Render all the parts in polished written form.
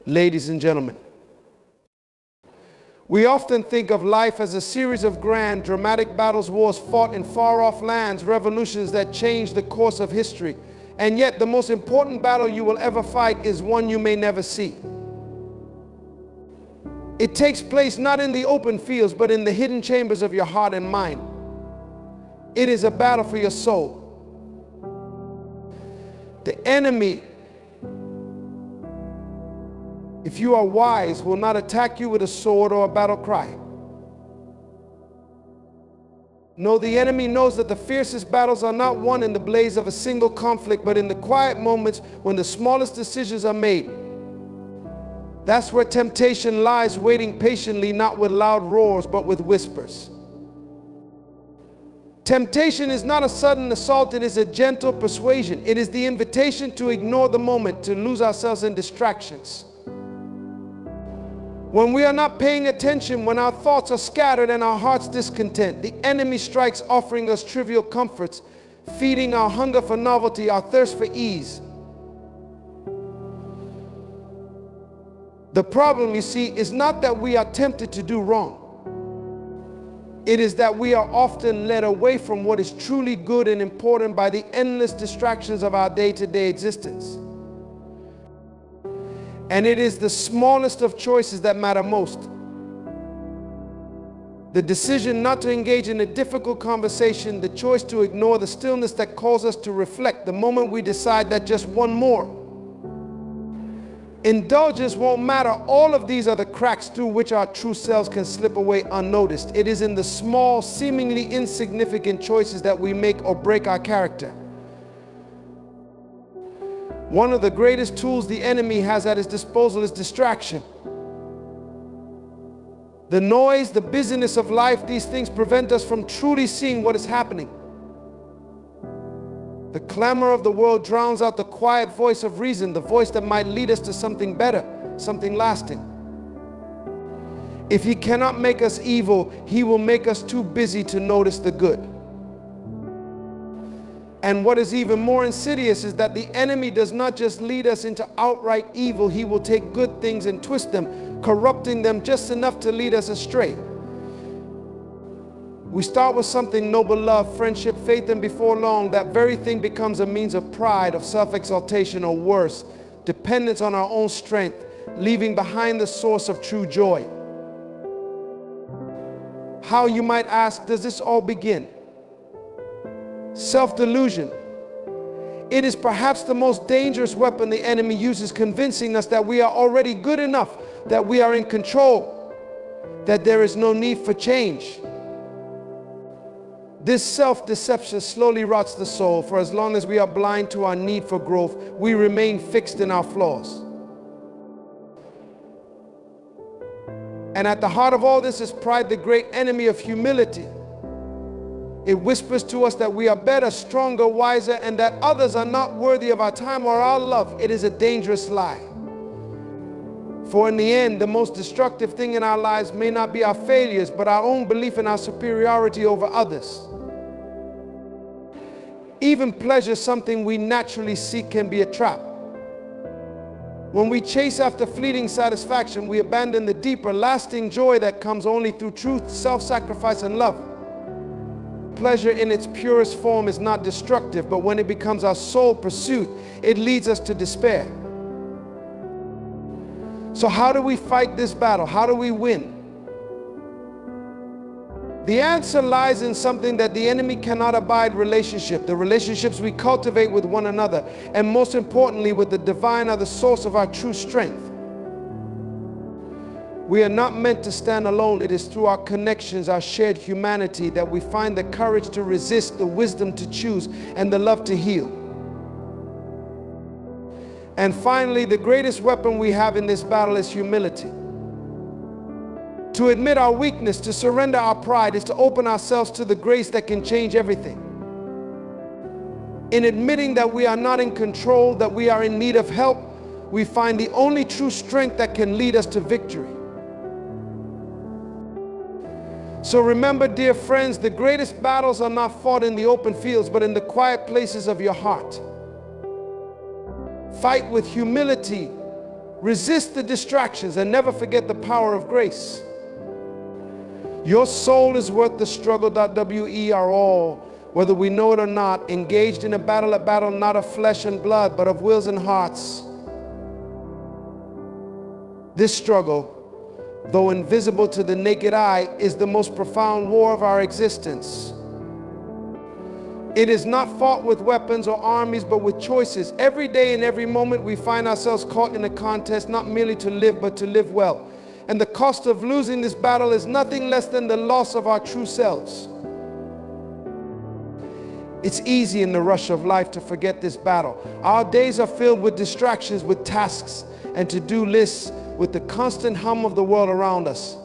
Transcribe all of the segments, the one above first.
Ladies and gentlemen, we often think of life as a series of grand, dramatic battles, wars fought in far-off lands, revolutions that change the course of history. And yet, the most important battle you will ever fight is one you may never see. It takes place not in the open fields, but in the hidden chambers of your heart and mind. It is a battle for your soul. The enemy, if you are wise, will not attack you with a sword or a battle cry. No, the enemy knows that the fiercest battles are not won in the blaze of a single conflict, but in the quiet moments when the smallest decisions are made. That's where temptation lies, waiting patiently, not with loud roars, but with whispers. Temptation is not a sudden assault, it is a gentle persuasion. It is the invitation to ignore the moment, to lose ourselves in distractions. When we are not paying attention, when our thoughts are scattered and our hearts discontent, the enemy strikes, offering us trivial comforts, feeding our hunger for novelty, our thirst for ease. The problem, you see, is not that we are tempted to do wrong. It is that we are often led away from what is truly good and important by the endless distractions of our day-to-day existence. And it is the smallest of choices that matter most. The decision not to engage in a difficult conversation, the choice to ignore the stillness that calls us to reflect, the moment we decide that just one more. Indulgence won't matter. All of these are the cracks through which our true selves can slip away unnoticed. It is in the small, seemingly insignificant choices that we make or break our character. One of the greatest tools the enemy has at his disposal is distraction. The noise, the busyness of life, these things prevent us from truly seeing what is happening. The clamor of the world drowns out the quiet voice of reason, the voice that might lead us to something better, something lasting. If he cannot make us evil, he will make us too busy to notice the good. And what is even more insidious is that the enemy does not just lead us into outright evil, he will take good things and twist them, corrupting them just enough to lead us astray. We start with something noble, love, friendship, faith, and before long, that very thing becomes a means of pride, of self-exaltation, or worse, dependence on our own strength, leaving behind the source of true joy. How, you might ask, does this all begin? Self-delusion. It is perhaps the most dangerous weapon the enemy uses, convincing us that we are already good enough, that we are in control, that there is no need for change. This self-deception slowly rots the soul, for as long as we are blind to our need for growth, we remain fixed in our flaws. And at the heart of all this is pride, the great enemy of humility. It whispers to us that we are better, stronger, wiser, and that others are not worthy of our time or our love. It is a dangerous lie. For in the end, the most destructive thing in our lives may not be our failures, but our own belief in our superiority over others. Even pleasure, something we naturally seek, can be a trap. When we chase after fleeting satisfaction, we abandon the deeper, lasting joy that comes only through truth, self-sacrifice, and love. Pleasure in its purest form is not destructive, but when it becomes our sole pursuit, it leads us to despair. So how do we fight this battle? How do we win? The answer lies in something that the enemy cannot abide: relationship. The relationships we cultivate with one another, and most importantly with the divine, are the source of our true strength. We are not meant to stand alone. It is through our connections, our shared humanity, that we find the courage to resist, the wisdom to choose, and the love to heal. And finally, the greatest weapon we have in this battle is humility. To admit our weakness, to surrender our pride, is to open ourselves to the grace that can change everything. In admitting that we are not in control, that we are in need of help, we find the only true strength that can lead us to victory. So remember, dear friends, the greatest battles are not fought in the open fields, but in the quiet places of your heart. Fight with humility, Resist the distractions and never forget the power of grace. Your soul is worth the struggle. We are all, whether we know it or not, engaged in a battle not of flesh and blood, but of wills and hearts. This struggle, though invisible to the naked eye, is the most profound war of our existence. It is not fought with weapons or armies, but with choices. Every day and every moment we find ourselves caught in a contest, not merely to live, but to live well. And the cost of losing this battle is nothing less than the loss of our true selves. It's easy in the rush of life to forget this battle. Our days are filled with distractions, with tasks and to-do lists, with the constant hum of the world around us.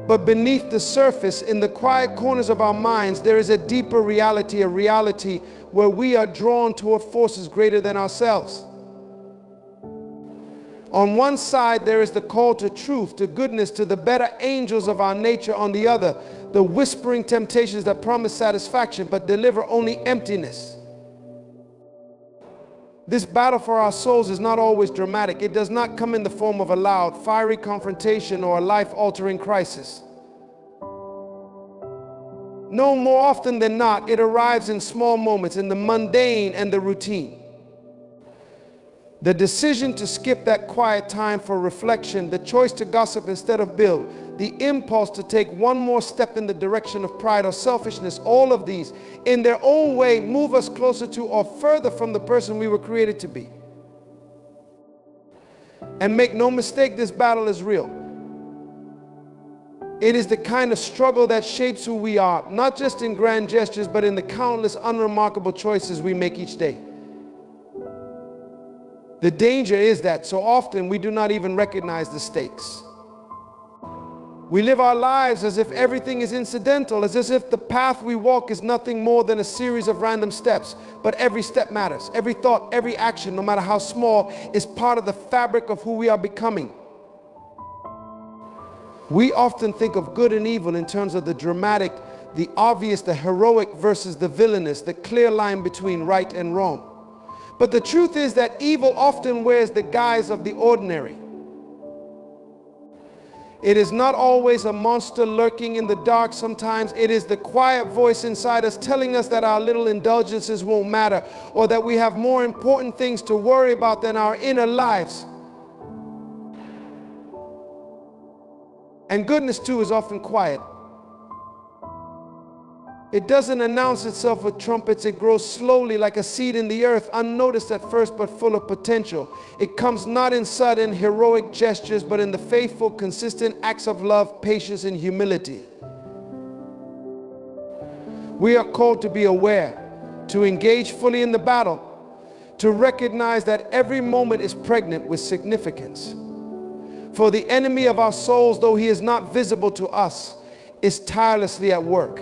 But beneath the surface, in the quiet corners of our minds, there is a deeper reality, a reality where we are drawn toward forces greater than ourselves. On one side, there is the call to truth, to goodness, to the better angels of our nature. On the other, the whispering temptations that promise satisfaction but deliver only emptiness. This battle for our souls is not always dramatic. It does not come in the form of a loud, fiery confrontation or a life-altering crisis. No, more often than not, it arrives in small moments, in the mundane and the routine. The decision to skip that quiet time for reflection, the choice to gossip instead of build, the impulse to take one more step in the direction of pride or selfishness, all of these, in their own way, move us closer to or further from the person we were created to be. And make no mistake, this battle is real. It is the kind of struggle that shapes who we are, not just in grand gestures, but in the countless unremarkable choices we make each day. The danger is that so often we do not even recognize the stakes. We live our lives as if everything is incidental, as if the path we walk is nothing more than a series of random steps. But every step matters. Every thought, every action, no matter how small, is part of the fabric of who we are becoming. We often think of good and evil in terms of the dramatic, the obvious, the heroic versus the villainous, the clear line between right and wrong. But the truth is that evil often wears the guise of the ordinary. It is not always a monster lurking in the dark. Sometimes it is the quiet voice inside us telling us that our little indulgences won't matter, or that we have more important things to worry about than our inner lives. And goodness too is often quiet. It doesn't announce itself with trumpets. It grows slowly like a seed in the earth, unnoticed at first but full of potential. It comes not in sudden heroic gestures, but in the faithful, consistent acts of love, patience, and humility. We are called to be aware, to engage fully in the battle, to recognize that every moment is pregnant with significance. For the enemy of our souls, though he is not visible to us, is tirelessly at work.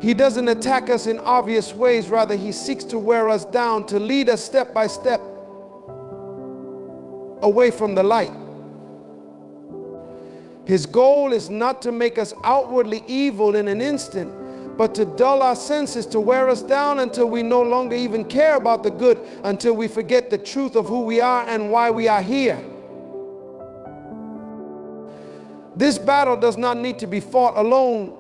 He doesn't attack us in obvious ways. Rather, he seeks to wear us down, to lead us step by step away from the light. His goal is not to make us outwardly evil in an instant, but to dull our senses, to wear us down until we no longer even care about the good, until we forget the truth of who we are and why we are here. This battle does not need to be fought alone,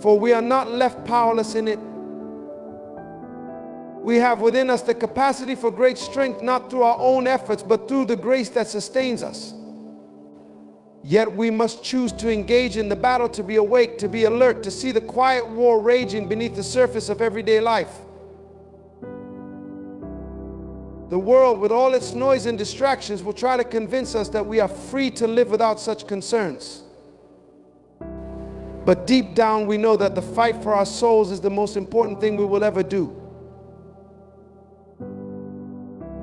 for we are not left powerless in it. We have within us the capacity for great strength, not through our own efforts, but through the grace that sustains us. Yet we must choose to engage in the battle, to be awake, to be alert, to see the quiet war raging beneath the surface of everyday life. The world, with all its noise and distractions, will try to convince us that we are free to live without such concerns. But deep down, we know that the fight for our souls is the most important thing we will ever do.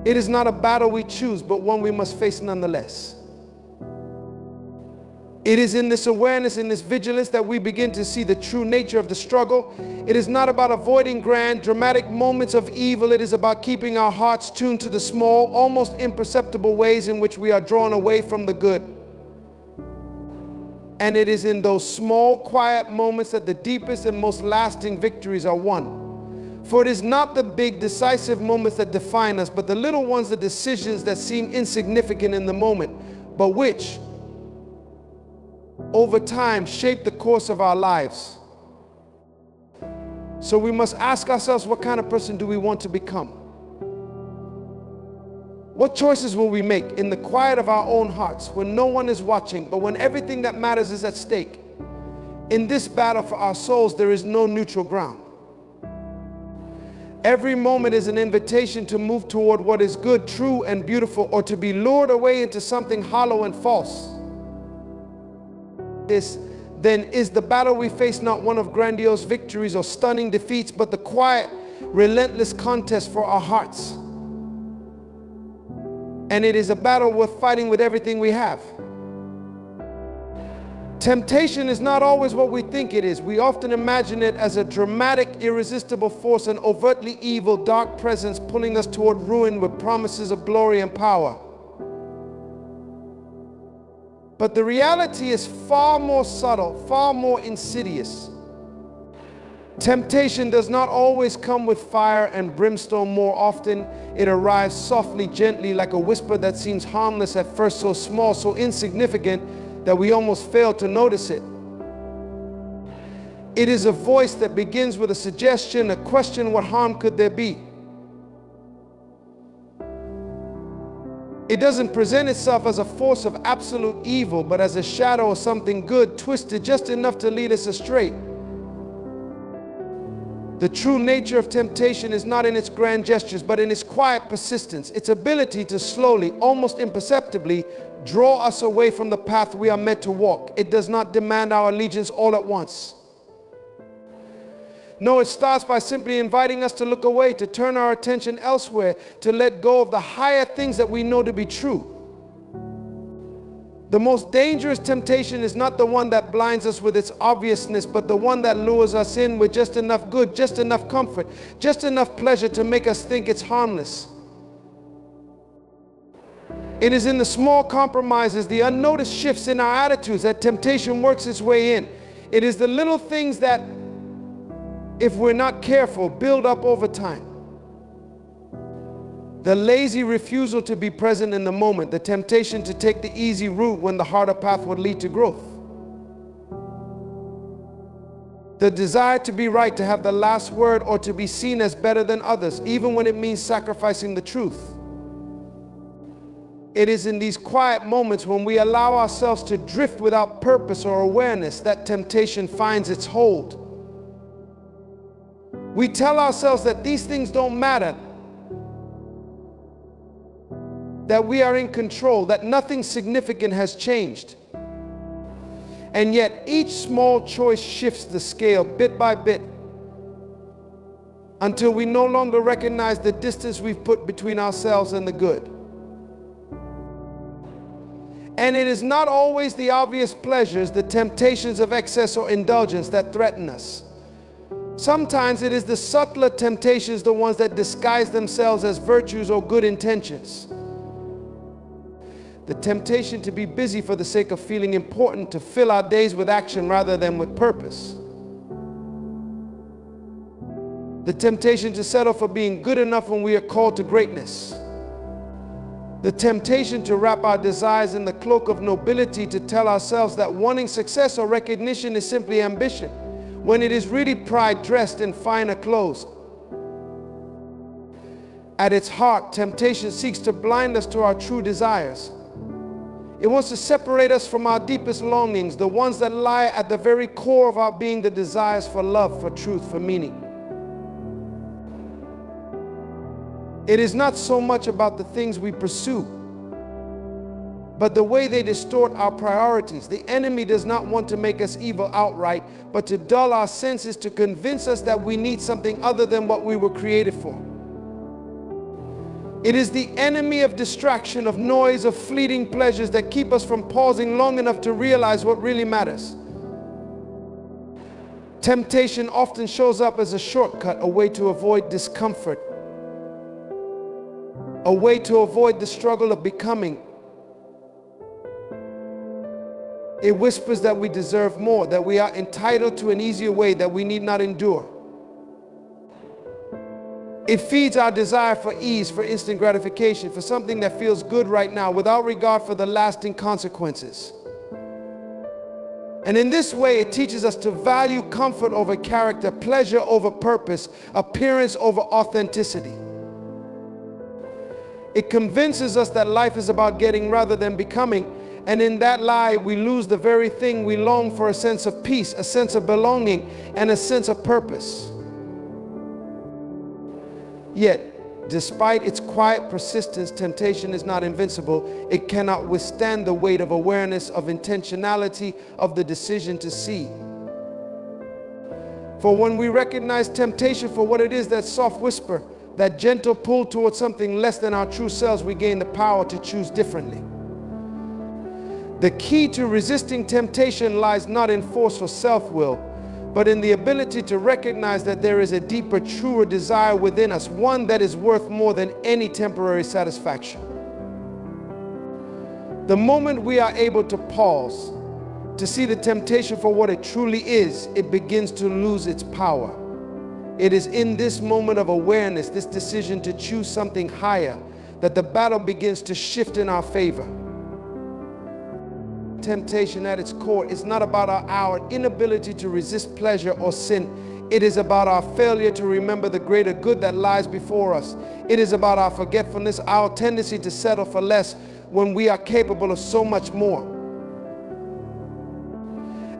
It is not a battle we choose, but one we must face nonetheless. It is in this awareness, in this vigilance, that we begin to see the true nature of the struggle. It is not about avoiding grand, dramatic moments of evil. It is about keeping our hearts tuned to the small, almost imperceptible ways in which we are drawn away from the good. And it is in those small, quiet moments that the deepest and most lasting victories are won. For it is not the big decisive moments that define us, but the little ones, the decisions that seem insignificant in the moment, but which, over time, shape the course of our lives. So we must ask ourselves, what kind of person do we want to become? What choices will we make in the quiet of our own hearts, when no one is watching, but when everything that matters is at stake? In this battle for our souls, there is no neutral ground. Every moment is an invitation to move toward what is good, true, and beautiful, or to be lured away into something hollow and false. This, then, is the battle we face, not one of grandiose victories or stunning defeats, but the quiet, relentless contest for our hearts. And it is a battle worth fighting with everything we have. Temptation is not always what we think it is. We often imagine it as a dramatic, irresistible force, an overtly evil, dark presence pulling us toward ruin with promises of glory and power. But the reality is far more subtle, far more insidious. Temptation does not always come with fire and brimstone. More often, it arrives softly, gently, like a whisper that seems harmless at first, so small, so insignificant, that we almost fail to notice it. It is a voice that begins with a suggestion, a question: what harm could there be? It doesn't present itself as a force of absolute evil, but as a shadow of something good, twisted just enough to lead us astray. The true nature of temptation is not in its grand gestures, but in its quiet persistence, its ability to slowly, almost imperceptibly, draw us away from the path we are meant to walk. It does not demand our allegiance all at once. No, it starts by simply inviting us to look away, to turn our attention elsewhere, to let go of the higher things that we know to be true. The most dangerous temptation is not the one that blinds us with its obviousness, but the one that lures us in with just enough good, just enough comfort, just enough pleasure to make us think it's harmless. It is in the small compromises, the unnoticed shifts in our attitudes, that temptation works its way in. It is the little things that, if we're not careful, build up over time. The lazy refusal to be present in the moment, the temptation to take the easy route when the harder path would lead to growth. The desire to be right, to have the last word, or to be seen as better than others, even when it means sacrificing the truth. It is in these quiet moments, when we allow ourselves to drift without purpose or awareness, that temptation finds its hold. We tell ourselves that these things don't matter, that we are in control, that nothing significant has changed. And yet each small choice shifts the scale bit by bit, until we no longer recognize the distance we've put between ourselves and the good. And it is not always the obvious pleasures, the temptations of excess or indulgence, that threaten us. Sometimes it is the subtler temptations, the ones that disguise themselves as virtues or good intentions. The temptation to be busy for the sake of feeling important, to fill our days with action rather than with purpose. The temptation to settle for being good enough when we are called to greatness. The temptation to wrap our desires in the cloak of nobility, to tell ourselves that wanting success or recognition is simply ambition, when it is really pride dressed in finer clothes. At its heart, temptation seeks to blind us to our true desires. It wants to separate us from our deepest longings, the ones that lie at the very core of our being, the desires for love, for truth, for meaning. It is not so much about the things we pursue, but the way they distort our priorities. The enemy does not want to make us evil outright, but to dull our senses, to convince us that we need something other than what we were created for. It is the enemy of distraction, of noise, of fleeting pleasures that keep us from pausing long enough to realize what really matters. Temptation often shows up as a shortcut, a way to avoid discomfort, a way to avoid the struggle of becoming. It whispers that we deserve more, that we are entitled to an easier way, that we need not endure. It feeds our desire for ease, for instant gratification, for something that feels good right now without regard for the lasting consequences. And in this way, it teaches us to value comfort over character, pleasure over purpose, appearance over authenticity. It convinces us that life is about getting rather than becoming, and in that lie, we lose the very thing we long for: a sense of peace, a sense of belonging, and a sense of purpose. Yet, despite its quiet persistence, temptation is not invincible. It cannot withstand the weight of awareness, of intentionality, of the decision to see. For when we recognize temptation for what it is, that soft whisper, that gentle pull towards something less than our true selves, we gain the power to choose differently. The key to resisting temptation lies not in force or self-will, but in the ability to recognize that there is a deeper, truer desire within us, one that is worth more than any temporary satisfaction. The moment we are able to pause, to see the temptation for what it truly is, it begins to lose its power. It is in this moment of awareness, this decision to choose something higher, that the battle begins to shift in our favor. Temptation at its core is not about our inability to resist pleasure or sin. It is about our failure to remember the greater good that lies before us. It is about our forgetfulness, our tendency to settle for less when we are capable of so much more.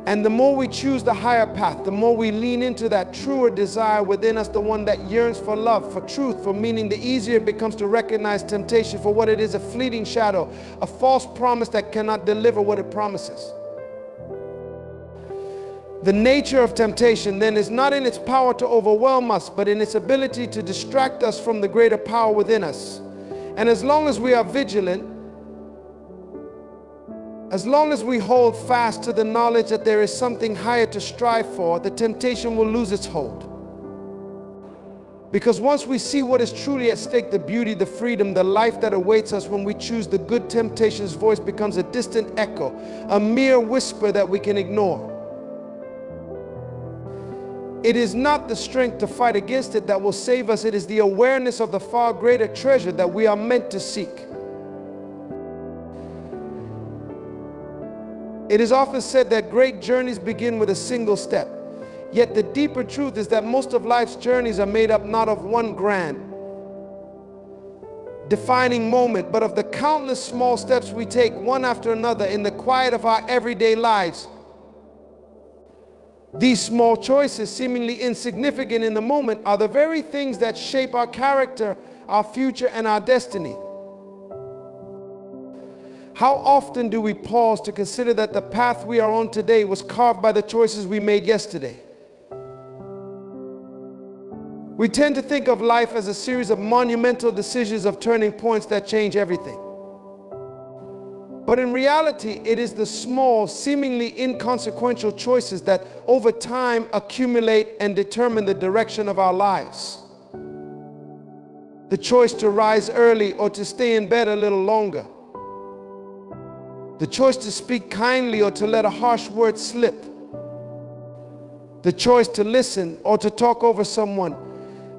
And the more we choose the higher path, the more we lean into that truer desire within us, the one that yearns for love, for truth, for meaning, the easier it becomes to recognize temptation for what it is: a fleeting shadow, a false promise that cannot deliver what it promises. The nature of temptation then is not in its power to overwhelm us, but in its ability to distract us from the greater power within us. And as long as we are vigilant, as long as we hold fast to the knowledge that there is something higher to strive for, the temptation will lose its hold. Because once we see what is truly at stake, the beauty, the freedom, the life that awaits us when we choose the good, temptation's voice becomes a distant echo, a mere whisper that we can ignore. It is not the strength to fight against it that will save us. It is the awareness of the far greater treasure that we are meant to seek. It is often said that great journeys begin with a single step. Yet the deeper truth is that most of life's journeys are made up not of one grand, defining moment, but of the countless small steps we take one after another in the quiet of our everyday lives. These small choices, seemingly insignificant in the moment, are the very things that shape our character, our future, and our destiny. How often do we pause to consider that the path we are on today was carved by the choices we made yesterday? We tend to think of life as a series of monumental decisions, of turning points that change everything. But in reality, it is the small, seemingly inconsequential choices that over time accumulate and determine the direction of our lives. The choice to rise early or to stay in bed a little longer. The choice to speak kindly or to let a harsh word slip. The choice to listen or to talk over someone.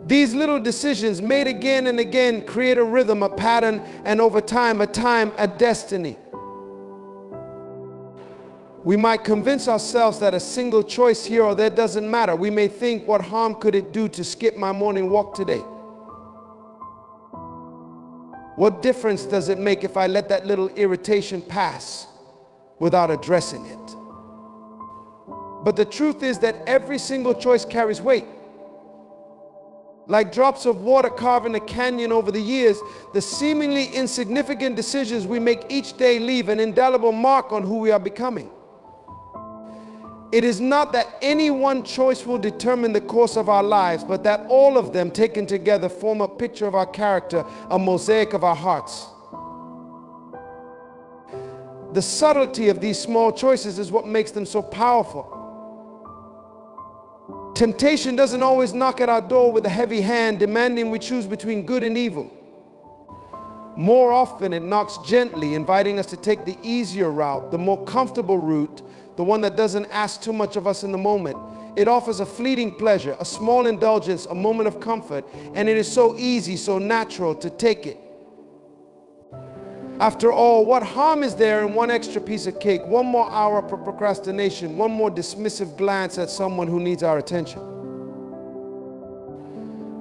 These little decisions made again and again create a rhythm, a pattern, and over time, a destiny. We might convince ourselves that a single choice here or there doesn't matter. We may think, what harm could it do to skip my morning walk today? What difference does it make if I let that little irritation pass without addressing it? But the truth is that every single choice carries weight. Like drops of water carving a canyon over the years, the seemingly insignificant decisions we make each day leave an indelible mark on who we are becoming. It is not that any one choice will determine the course of our lives, but that all of them taken together form a picture of our character, a mosaic of our hearts. The subtlety of these small choices is what makes them so powerful. Temptation doesn't always knock at our door with a heavy hand, demanding we choose between good and evil. More often, it knocks gently, inviting us to take the easier route, the more comfortable route, the one that doesn't ask too much of us in the moment. It offers a fleeting pleasure, a small indulgence, a moment of comfort, and it is so easy, so natural to take it. After all, what harm is there in one extra piece of cake, one more hour of procrastination, one more dismissive glance at someone who needs our attention?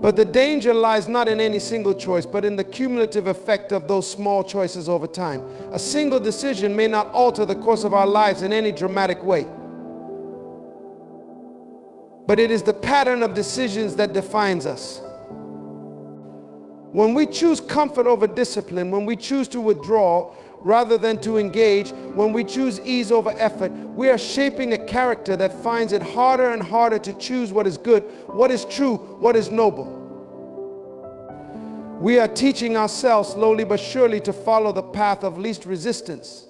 But the danger lies not in any single choice, but in the cumulative effect of those small choices over time. A single decision may not alter the course of our lives in any dramatic way, but it is the pattern of decisions that defines us. When we choose comfort over discipline, when we choose to withdraw rather than to engage, when we choose ease over effort, we are shaping a character that finds it harder and harder to choose what is good, what is true, what is noble. We are teaching ourselves slowly but surely to follow the path of least resistance.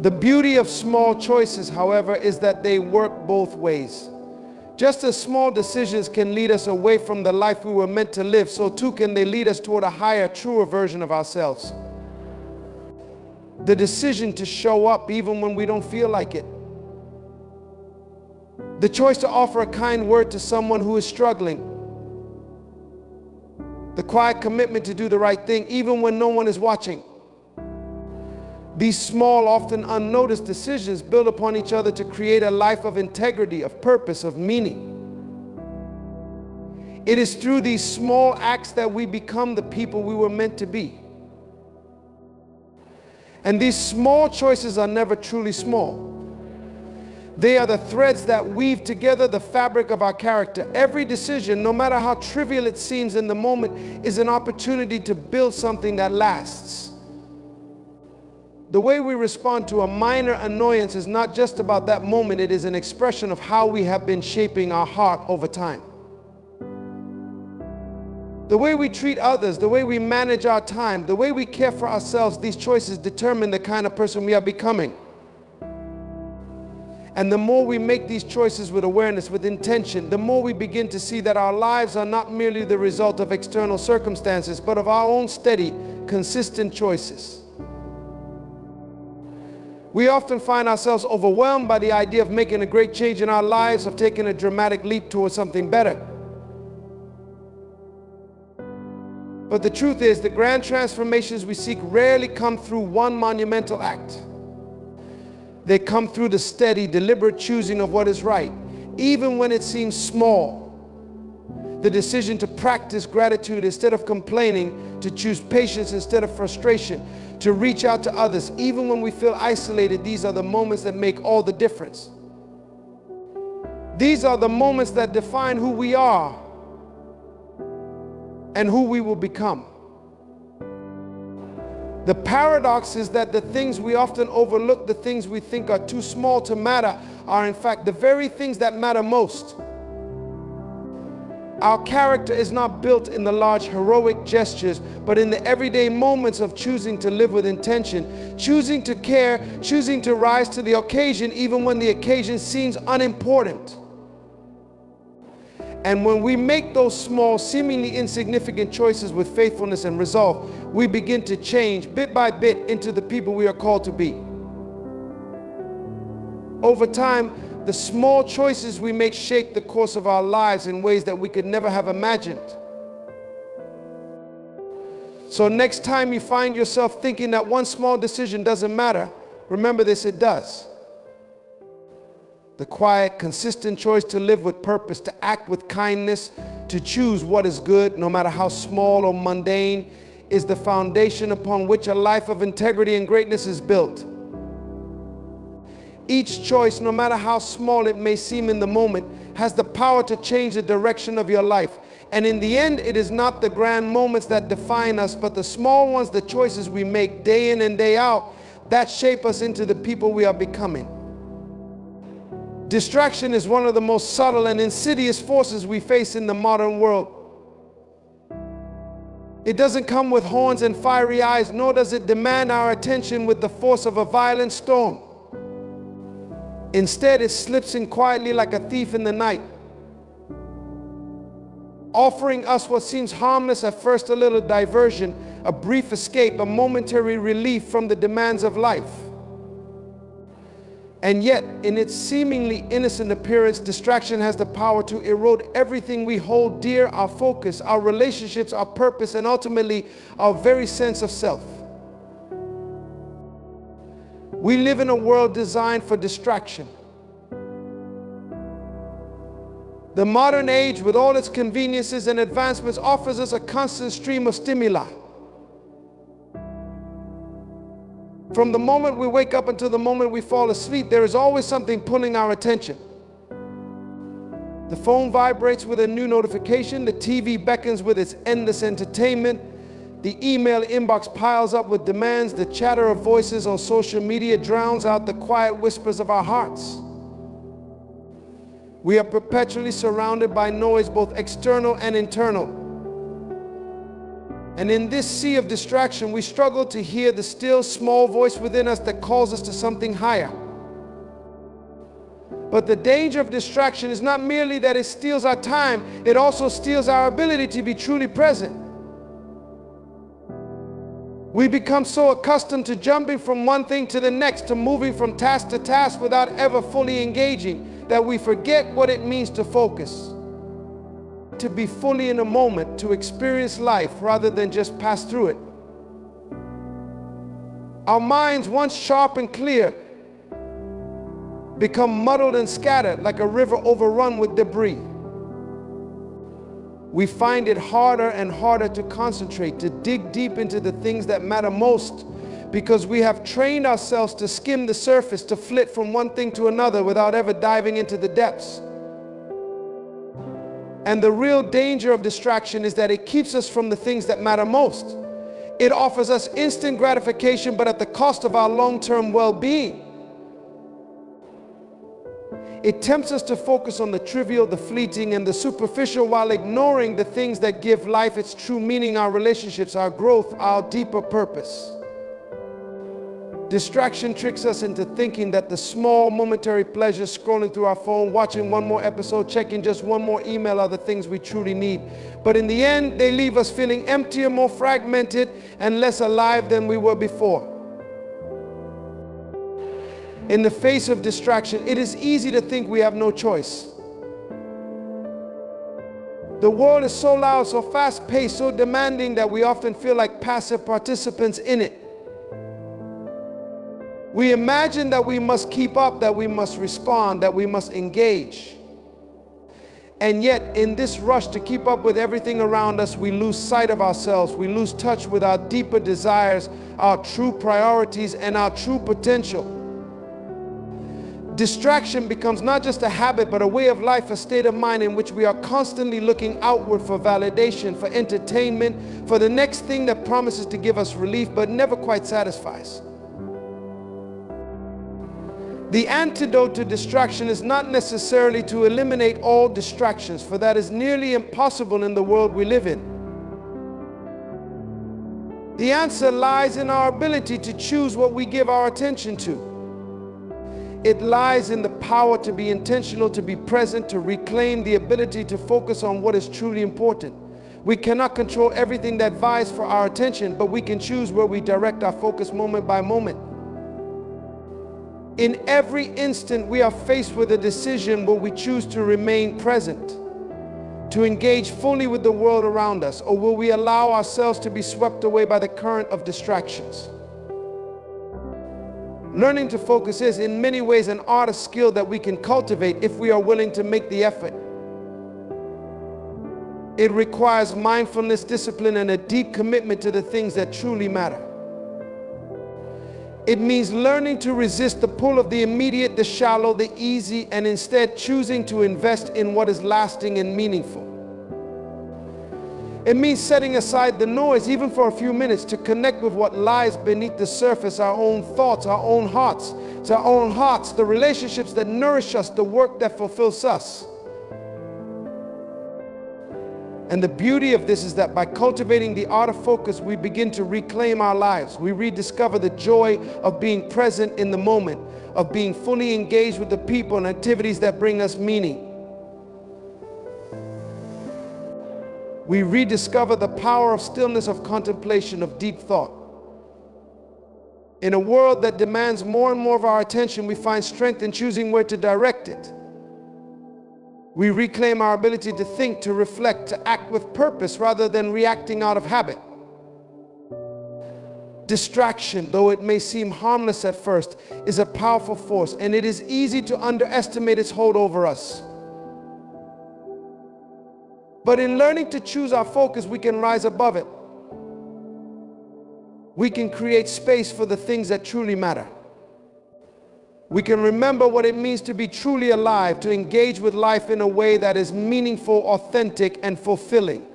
The beauty of small choices, however, is that they work both ways. Just as small decisions can lead us away from the life we were meant to live, so too can they lead us toward a higher, truer version of ourselves. The decision to show up even when we don't feel like it. The choice to offer a kind word to someone who is struggling. The quiet commitment to do the right thing even when no one is watching. These small, often unnoticed decisions build upon each other to create a life of integrity, of purpose, of meaning. It is through these small acts that we become the people we were meant to be. And these small choices are never truly small. They are the threads that weave together the fabric of our character. Every decision, no matter how trivial it seems in the moment, is an opportunity to build something that lasts. The way we respond to a minor annoyance is not just about that moment, it is an expression of how we have been shaping our heart over time. The way we treat others, the way we manage our time, the way we care for ourselves, these choices determine the kind of person we are becoming. And the more we make these choices with awareness, with intention, the more we begin to see that our lives are not merely the result of external circumstances, but of our own steady, consistent choices. We often find ourselves overwhelmed by the idea of making a great change in our lives, of taking a dramatic leap towards something better. But the truth is, the grand transformations we seek rarely come through one monumental act. They come through the steady, deliberate choosing of what is right, even when it seems small. The decision to practice gratitude instead of complaining, to choose patience instead of frustration, to reach out to others, even when we feel isolated. These are the moments that make all the difference. These are the moments that define who we are and who we will become. The paradox is that the things we often overlook, the things we think are too small to matter, are in fact the very things that matter most. Our character is not built in the large heroic gestures, but in the everyday moments of choosing to live with intention, choosing to care, choosing to rise to the occasion even when the occasion seems unimportant. And when we make those small, seemingly insignificant choices with faithfulness and resolve, we begin to change bit by bit into the people we are called to be. Over time, the small choices we make shape the course of our lives in ways that we could never have imagined. So next time you find yourself thinking that one small decision doesn't matter, remember this: it does. The quiet, consistent choice to live with purpose, to act with kindness, to choose what is good, no matter how small or mundane, is the foundation upon which a life of integrity and greatness is built. Each choice, no matter how small it may seem in the moment, has the power to change the direction of your life. And in the end, it is not the grand moments that define us, but the small ones, the choices we make day in and day out, that shape us into the people we are becoming. Distraction is one of the most subtle and insidious forces we face in the modern world. It doesn't come with horns and fiery eyes, nor does it demand our attention with the force of a violent storm. Instead, it slips in quietly like a thief in the night, offering us what seems harmless at first, a little diversion, a brief escape, a momentary relief from the demands of life. And yet, in its seemingly innocent appearance, distraction has the power to erode everything we hold dear: our focus, our relationships, our purpose, and ultimately our very sense of self. We live in a world designed for distraction. The modern age, with all its conveniences and advancements, offers us a constant stream of stimuli. From the moment we wake up until the moment we fall asleep, there is always something pulling our attention. The phone vibrates with a new notification, the TV beckons with its endless entertainment, the email inbox piles up with demands, the chatter of voices on social media drowns out the quiet whispers of our hearts. We are perpetually surrounded by noise, both external and internal. And in this sea of distraction, we struggle to hear the still, small voice within us that calls us to something higher. But the danger of distraction is not merely that it steals our time, it also steals our ability to be truly present. We become so accustomed to jumping from one thing to the next, to moving from task to task without ever fully engaging, that we forget what it means to focus, to be fully in a moment, to experience life rather than just pass through it. Our minds, once sharp and clear, become muddled and scattered like a river overrun with debris. We find it harder and harder to concentrate, to dig deep into the things that matter most, because we have trained ourselves to skim the surface, to flit from one thing to another without ever diving into the depths. And the real danger of distraction is that it keeps us from the things that matter most. It offers us instant gratification, but at the cost of our long-term well-being. It tempts us to focus on the trivial, the fleeting, and the superficial, while ignoring the things that give life its true meaning: our relationships, our growth, our deeper purpose. Distraction tricks us into thinking that the small momentary pleasures, scrolling through our phone, watching one more episode, checking just one more email, are the things we truly need. But in the end, they leave us feeling emptier, more fragmented, and less alive than we were before. In the face of distraction, it is easy to think we have no choice. The world is so loud, so fast-paced, so demanding that we often feel like passive participants in it. We imagine that we must keep up, that we must respond, that we must engage. And yet, in this rush to keep up with everything around us, we lose sight of ourselves. We lose touch with our deeper desires, our true priorities, and our true potential. Distraction becomes not just a habit, but a way of life, a state of mind in which we are constantly looking outward for validation, for entertainment, for the next thing that promises to give us relief, but never quite satisfies. The antidote to distraction is not necessarily to eliminate all distractions, for that is nearly impossible in the world we live in. The answer lies in our ability to choose what we give our attention to. It lies in the power to be intentional, to be present, to reclaim the ability to focus on what is truly important. We cannot control everything that vies for our attention, but we can choose where we direct our focus moment by moment. In every instant, we are faced with a decision: will we choose to remain present, to engage fully with the world around us, or will we allow ourselves to be swept away by the current of distractions? Learning to focus is, in many ways, an art, a skill that we can cultivate if we are willing to make the effort. It requires mindfulness, discipline, and a deep commitment to the things that truly matter. It means learning to resist the pull of the immediate, the shallow, the easy, and instead choosing to invest in what is lasting and meaningful. It means setting aside the noise, even for a few minutes, to connect with what lies beneath the surface: our own thoughts, our own hearts. It's our own hearts, the relationships that nourish us, the work that fulfills us. And the beauty of this is that by cultivating the art of focus, we begin to reclaim our lives. We rediscover the joy of being present in the moment, of being fully engaged with the people and activities that bring us meaning. We rediscover the power of stillness, of contemplation, of deep thought. In a world that demands more and more of our attention, we find strength in choosing where to direct it. We reclaim our ability to think, to reflect, to act with purpose rather than reacting out of habit. Distraction, though it may seem harmless at first, is a powerful force, and it is easy to underestimate its hold over us. But in learning to choose our focus, we can rise above it. We can create space for the things that truly matter. We can remember what it means to be truly alive, to engage with life in a way that is meaningful, authentic, and fulfilling.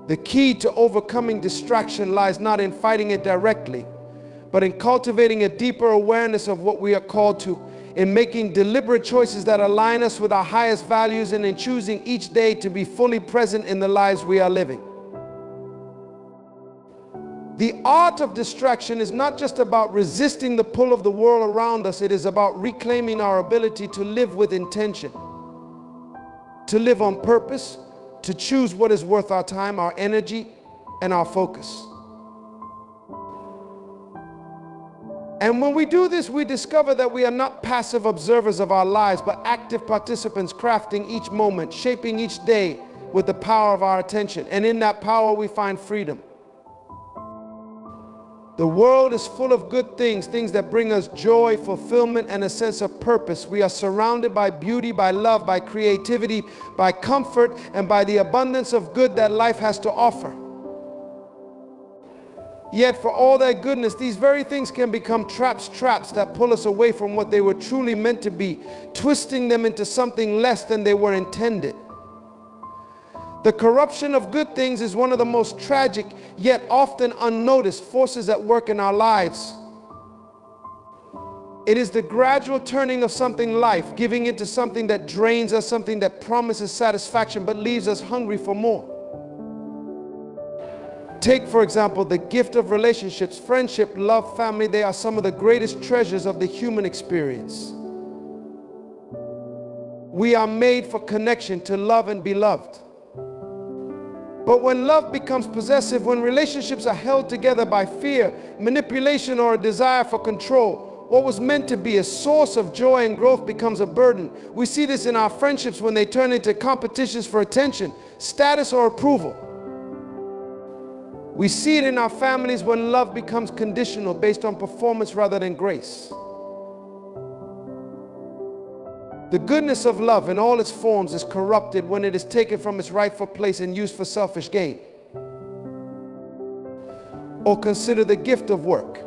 The key to overcoming distraction lies not in fighting it directly, but in cultivating a deeper awareness of what we are called to, in making deliberate choices that align us with our highest values, and in choosing each day to be fully present in the lives we are living. The art of distraction is not just about resisting the pull of the world around us. It is about reclaiming our ability to live with intention, to live on purpose, to choose what is worth our time, our energy, and our focus. And when we do this, we discover that we are not passive observers of our lives, but active participants, crafting each moment, shaping each day with the power of our attention. And in that power, we find freedom. The world is full of good things, things that bring us joy, fulfillment, and a sense of purpose. We are surrounded by beauty, by love, by creativity, by comfort, and by the abundance of good that life has to offer. Yet for all that goodness, these very things can become traps that pull us away from what they were truly meant to be, twisting them into something less than they were intended. The corruption of good things is one of the most tragic, yet often unnoticed forces at work in our lives. It is the gradual turning of something life, giving into something that drains us, something that promises satisfaction but leaves us hungry for more. Take, for example, the gift of relationships, friendship, love, family. They are some of the greatest treasures of the human experience. We are made for connection, to love and be loved. But when love becomes possessive, when relationships are held together by fear, manipulation, or a desire for control, what was meant to be a source of joy and growth becomes a burden. We see this in our friendships when they turn into competitions for attention, status, or approval. We see it in our families when love becomes conditional, based on performance rather than grace. The goodness of love in all its forms is corrupted when it is taken from its rightful place and used for selfish gain. Or consider the gift of work.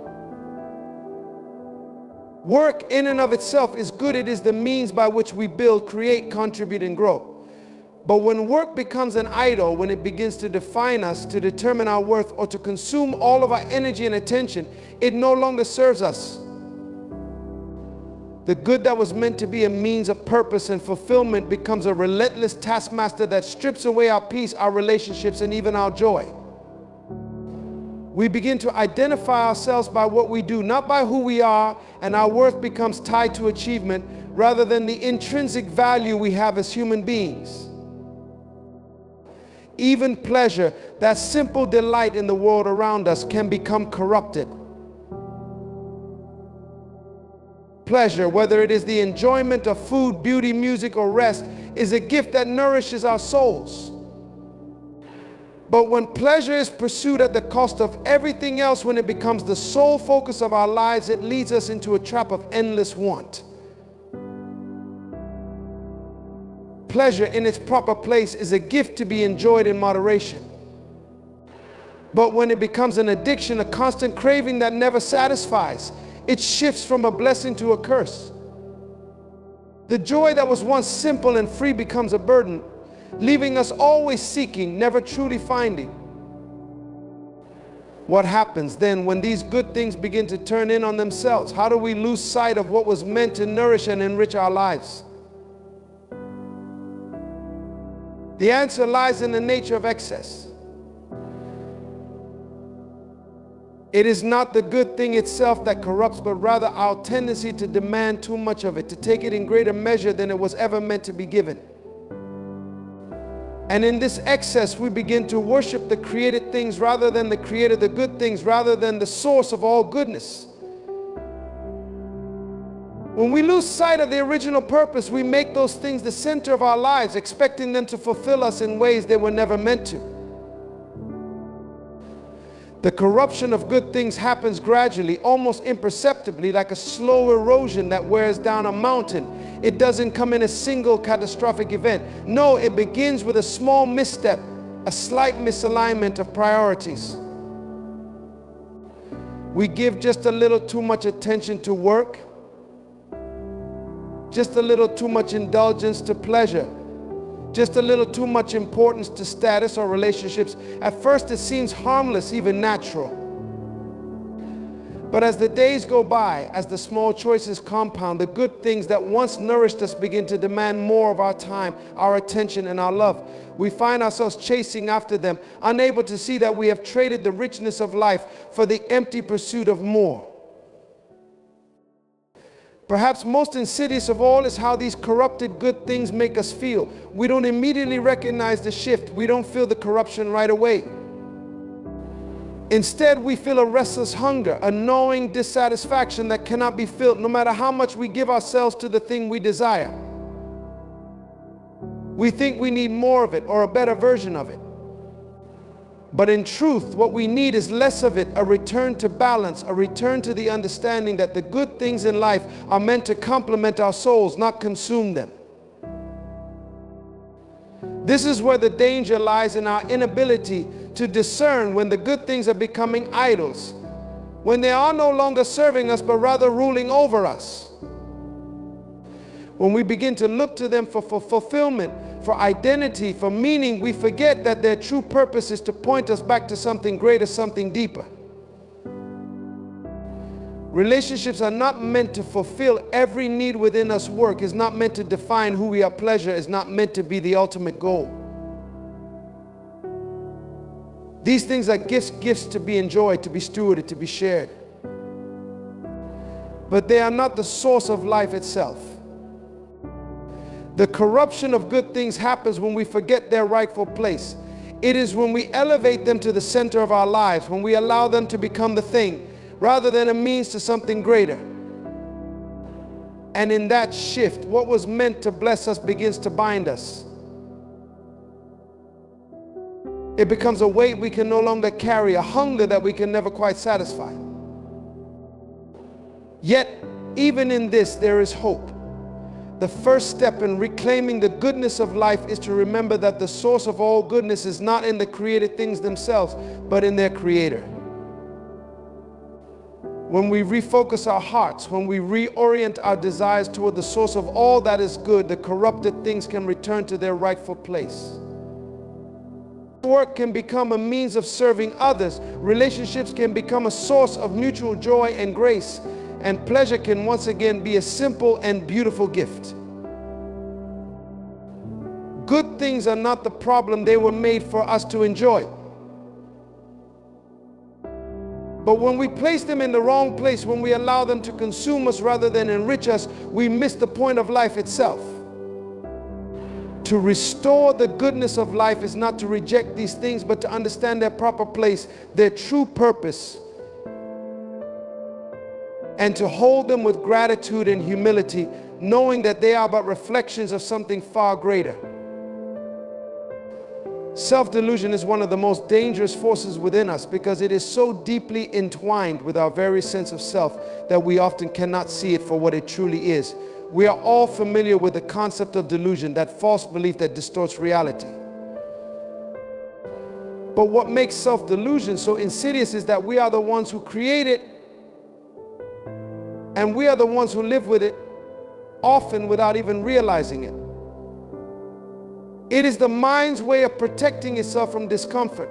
Work in and of itself is good. It is the means by which we build, create, contribute, and grow. But when work becomes an idol, when it begins to define us, to determine our worth, or to consume all of our energy and attention, it no longer serves us. The good that was meant to be a means of purpose and fulfillment becomes a relentless taskmaster that strips away our peace, our relationships, and even our joy. We begin to identify ourselves by what we do, not by who we are, and our worth becomes tied to achievement rather than the intrinsic value we have as human beings. Even pleasure, that simple delight in the world around us, can become corrupted. Pleasure, whether it is the enjoyment of food, beauty, music, or rest, is a gift that nourishes our souls. But when pleasure is pursued at the cost of everything else, when it becomes the sole focus of our lives, it leads us into a trap of endless want. Pleasure in its proper place is a gift to be enjoyed in moderation. But when it becomes an addiction, a constant craving that never satisfies, it shifts from a blessing to a curse. The joy that was once simple and free becomes a burden, leaving us always seeking, never truly finding. What happens then when these good things begin to turn in on themselves? How do we lose sight of what was meant to nourish and enrich our lives? The answer lies in the nature of excess. It is not the good thing itself that corrupts, but rather our tendency to demand too much of it, to take it in greater measure than it was ever meant to be given. And in this excess, we begin to worship the created things rather than the creator, the good things, rather than the source of all goodness. When we lose sight of the original purpose, we make those things the center of our lives, expecting them to fulfill us in ways they were never meant to. The corruption of good things happens gradually, almost imperceptibly, like a slow erosion that wears down a mountain. It doesn't come in a single catastrophic event. No, it begins with a small misstep, a slight misalignment of priorities. We give just a little too much attention to work, just a little too much indulgence to pleasure, just a little too much importance to status or relationships. At first it seems harmless, even natural. But as the days go by, as the small choices compound, the good things that once nourished us begin to demand more of our time, our attention, and our love. We find ourselves chasing after them, unable to see that we have traded the richness of life for the empty pursuit of more. Perhaps most insidious of all is how these corrupted good things make us feel. We don't immediately recognize the shift. We don't feel the corruption right away. Instead, we feel a restless hunger, a gnawing dissatisfaction that cannot be filled no matter how much we give ourselves to the thing we desire. We think we need more of it or a better version of it. But in truth, what we need is less of it, a return to balance, a return to the understanding that the good things in life are meant to complement our souls, not consume them. This is where the danger lies, in our inability to discern when the good things are becoming idols, when they are no longer serving us but rather ruling over us. When we begin to look to them for fulfillment, for identity, for meaning, we forget that their true purpose is to point us back to something greater, something deeper. Relationships are not meant to fulfill every need within us. Work is not meant to define who we are. Pleasure is not meant to be the ultimate goal. These things are gifts to be enjoyed, to be stewarded, to be shared. But they are not the source of life itself. The corruption of good things happens when we forget their rightful place. It is when we elevate them to the center of our lives, when we allow them to become the thing, rather than a means to something greater. And in that shift, what was meant to bless us begins to bind us. It becomes a weight we can no longer carry, a hunger that we can never quite satisfy. Yet, even in this, there is hope. The first step in reclaiming the goodness of life is to remember that the source of all goodness is not in the created things themselves, but in their creator. When we refocus our hearts, when we reorient our desires toward the source of all that is good, the corrupted things can return to their rightful place. Work can become a means of serving others. Relationships can become a source of mutual joy and grace. And pleasure can once again be a simple and beautiful gift. Good things are not the problem. They were made for us to enjoy. But when we place them in the wrong place, when we allow them to consume us rather than enrich us, we miss the point of life itself. To restore the goodness of life is not to reject these things, but to understand their proper place, their true purpose, and to hold them with gratitude and humility, knowing that they are but reflections of something far greater. Self-delusion is one of the most dangerous forces within us because it is so deeply entwined with our very sense of self that we often cannot see it for what it truly is. We are all familiar with the concept of delusion, that false belief that distorts reality. But what makes self-delusion so insidious is that we are the ones who create it, and we are the ones who live with it, often without even realizing it. It is the mind's way of protecting itself from discomfort,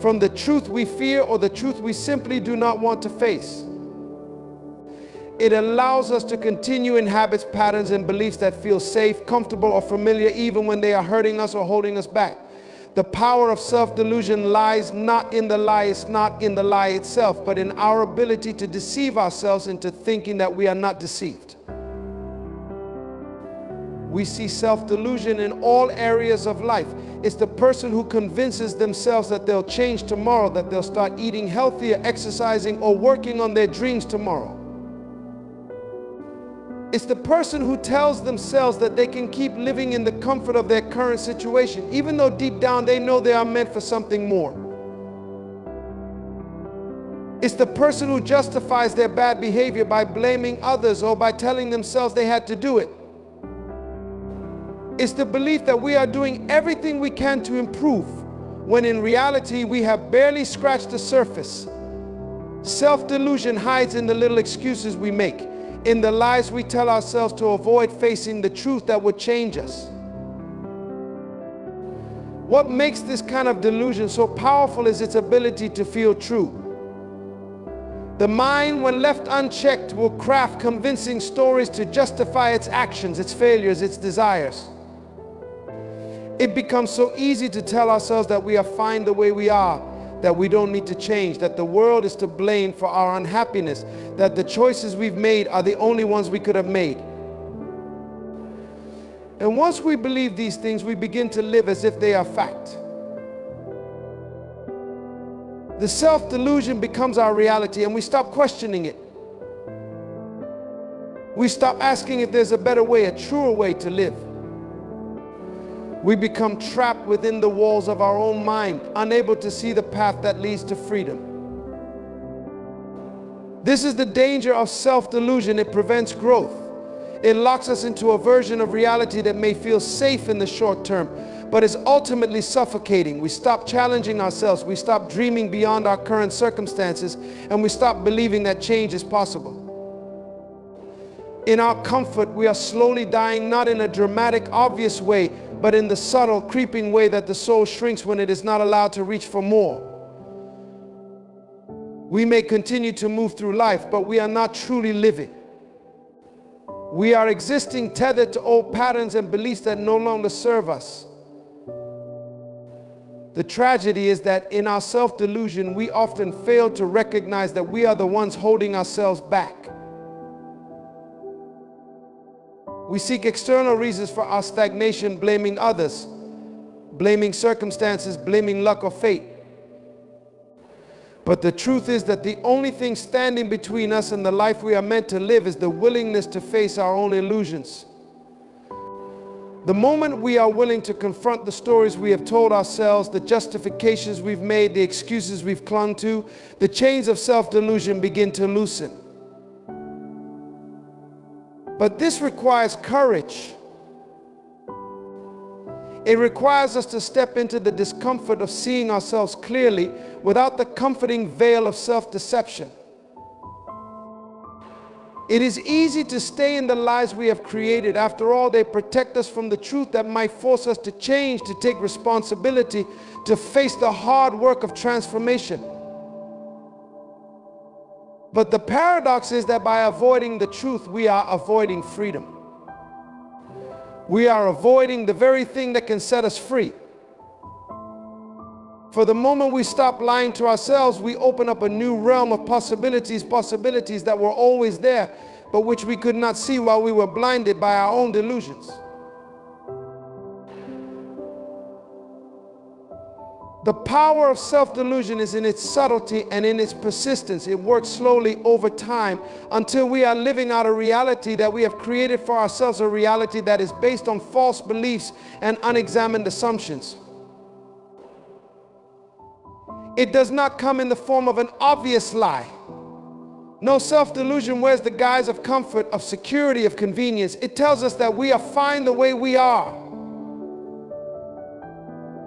from the truth we fear or the truth we simply do not want to face. It allows us to continue in habits, patterns, and beliefs that feel safe, comfortable, or familiar even when they are hurting us or holding us back. The power of self-delusion lies not in the lie, it's not in the lie itself, but in our ability to deceive ourselves into thinking that we are not deceived. We see self-delusion in all areas of life. It's the person who convinces themselves that they'll change tomorrow, that they'll start eating healthier, exercising, or working on their dreams tomorrow. It's the person who tells themselves that they can keep living in the comfort of their current situation, even though deep down they know they are meant for something more. It's the person who justifies their bad behavior by blaming others or by telling themselves they had to do it. It's the belief that we are doing everything we can to improve, when in reality we have barely scratched the surface. Self-delusion hides in the little excuses we make, in the lies we tell ourselves to avoid facing the truth that would change us. What makes this kind of delusion so powerful is its ability to feel true. The mind, when left unchecked, will craft convincing stories to justify its actions, its failures, its desires. It becomes so easy to tell ourselves that we are fine the way we are, that we don't need to change, that the world is to blame for our unhappiness, that the choices we've made are the only ones we could have made. And once we believe these things, we begin to live as if they are fact. The self-delusion becomes our reality, and we stop questioning it. We stop asking if there's a better way, a truer way to live. We become trapped within the walls of our own mind, unable to see the path that leads to freedom. This is the danger of self-delusion. It prevents growth. It locks us into a version of reality that may feel safe in the short term, but is ultimately suffocating. We stop challenging ourselves. We stop dreaming beyond our current circumstances, and we stop believing that change is possible. In our comfort, we are slowly dying, not in a dramatic, obvious way, but in the subtle, creeping way that the soul shrinks when it is not allowed to reach for more. We may continue to move through life, but we are not truly living. We are existing tethered to old patterns and beliefs that no longer serve us. The tragedy is that in our self-delusion, we often fail to recognize that we are the ones holding ourselves back. We seek external reasons for our stagnation, blaming others, blaming circumstances, blaming luck or fate. But the truth is that the only thing standing between us and the life we are meant to live is the willingness to face our own illusions. The moment we are willing to confront the stories we have told ourselves, the justifications we've made, the excuses we've clung to, the chains of self-delusion begin to loosen. But this requires courage. It requires us to step into the discomfort of seeing ourselves clearly without the comforting veil of self-deception. It is easy to stay in the lies we have created. After all, they protect us from the truth that might force us to change, to take responsibility, to face the hard work of transformation. But the paradox is that by avoiding the truth, we are avoiding freedom. We are avoiding the very thing that can set us free. For the moment we stop lying to ourselves, we open up a new realm of possibilities that were always there, but which we could not see while we were blinded by our own delusions. The power of self-delusion is in its subtlety and in its persistence. It works slowly over time until we are living out a reality that we have created for ourselves, a reality that is based on false beliefs and unexamined assumptions. It does not come in the form of an obvious lie. No, self-delusion wears the guise of comfort, of security, of convenience. It tells us that we are fine the way we are,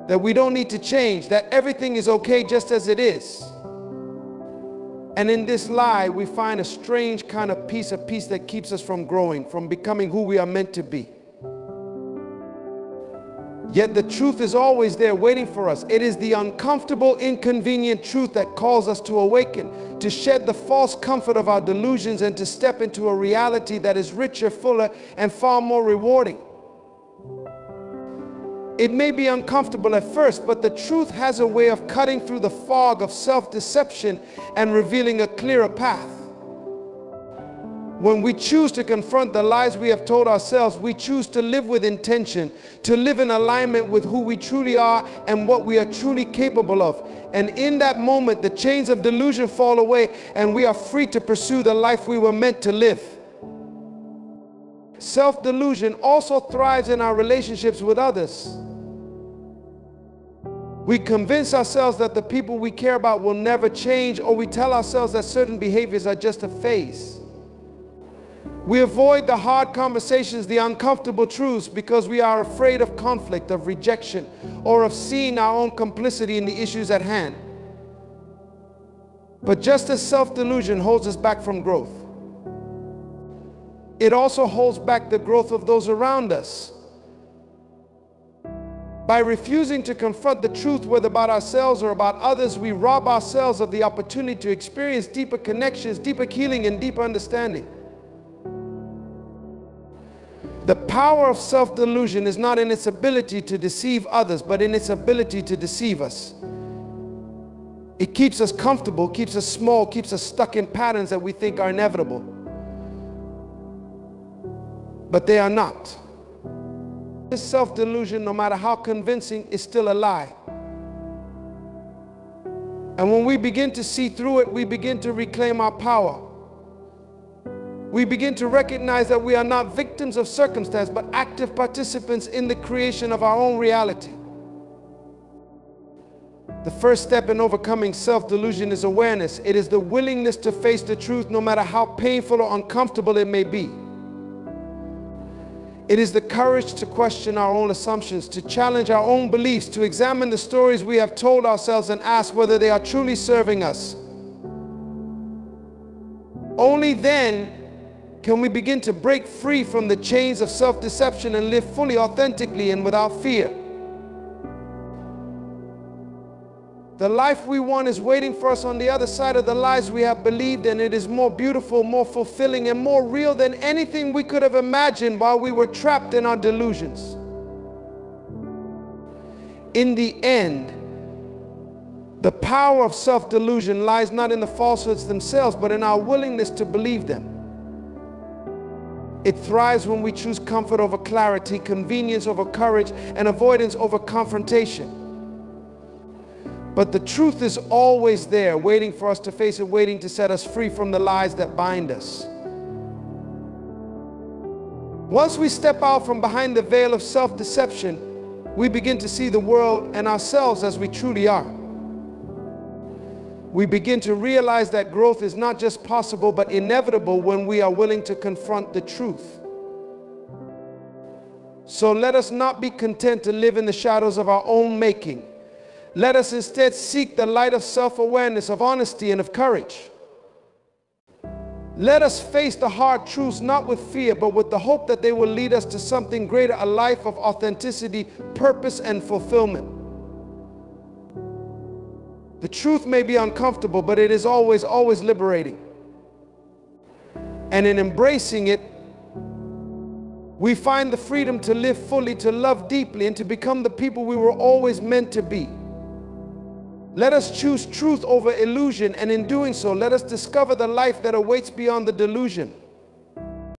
that we don't need to change, that everything is okay just as it is. And in this lie, we find a strange kind of peace, a peace that keeps us from growing, from becoming who we are meant to be. Yet the truth is always there waiting for us. It is the uncomfortable, inconvenient truth that calls us to awaken, to shed the false comfort of our delusions and to step into a reality that is richer, fuller, and far more rewarding. It may be uncomfortable at first, but the truth has a way of cutting through the fog of self-deception and revealing a clearer path. When we choose to confront the lies we have told ourselves, we choose to live with intention, to live in alignment with who we truly are and what we are truly capable of. And in that moment, the chains of delusion fall away and we are free to pursue the life we were meant to live. Self-delusion also thrives in our relationships with others. We convince ourselves that the people we care about will never change, or we tell ourselves that certain behaviors are just a phase. We avoid the hard conversations, the uncomfortable truths, because we are afraid of conflict, of rejection, or of seeing our own complicity in the issues at hand. But just as self-delusion holds us back from growth, it also holds back the growth of those around us. By refusing to confront the truth, whether about ourselves or about others, we rob ourselves of the opportunity to experience deeper connections, deeper healing, and deeper understanding. The power of self-delusion is not in its ability to deceive others, but in its ability to deceive us. It keeps us comfortable, keeps us small, keeps us stuck in patterns that we think are inevitable. But they are not. This self-delusion, no matter how convincing, is still a lie. And when we begin to see through it, we begin to reclaim our power. We begin to recognize that we are not victims of circumstance, but active participants in the creation of our own reality. The first step in overcoming self-delusion is awareness. It is the willingness to face the truth, no matter how painful or uncomfortable it may be. It is the courage to question our own assumptions, to challenge our own beliefs, to examine the stories we have told ourselves and ask whether they are truly serving us. Only then can we begin to break free from the chains of self-deception and live fully, authentically, and without fear. The life we want is waiting for us on the other side of the lies we have believed, and it is more beautiful, more fulfilling, and more real than anything we could have imagined while we were trapped in our delusions. In the end, the power of self-delusion lies not in the falsehoods themselves, but in our willingness to believe them. It thrives when we choose comfort over clarity, convenience over courage, and avoidance over confrontation. But the truth is always there, waiting for us to face it, waiting to set us free from the lies that bind us. Once we step out from behind the veil of self-deception, we begin to see the world and ourselves as we truly are. We begin to realize that growth is not just possible, but inevitable when we are willing to confront the truth. So let us not be content to live in the shadows of our own making. Let us instead seek the light of self-awareness, of honesty, and of courage. Let us face the hard truths not with fear, but with the hope that they will lead us to something greater, a life of authenticity, purpose, and fulfillment. The truth may be uncomfortable, but it is always, always liberating. And in embracing it, we find the freedom to live fully, to love deeply, and to become the people we were always meant to be. Let us choose truth over illusion, and in doing so, let us discover the life that awaits beyond the delusion.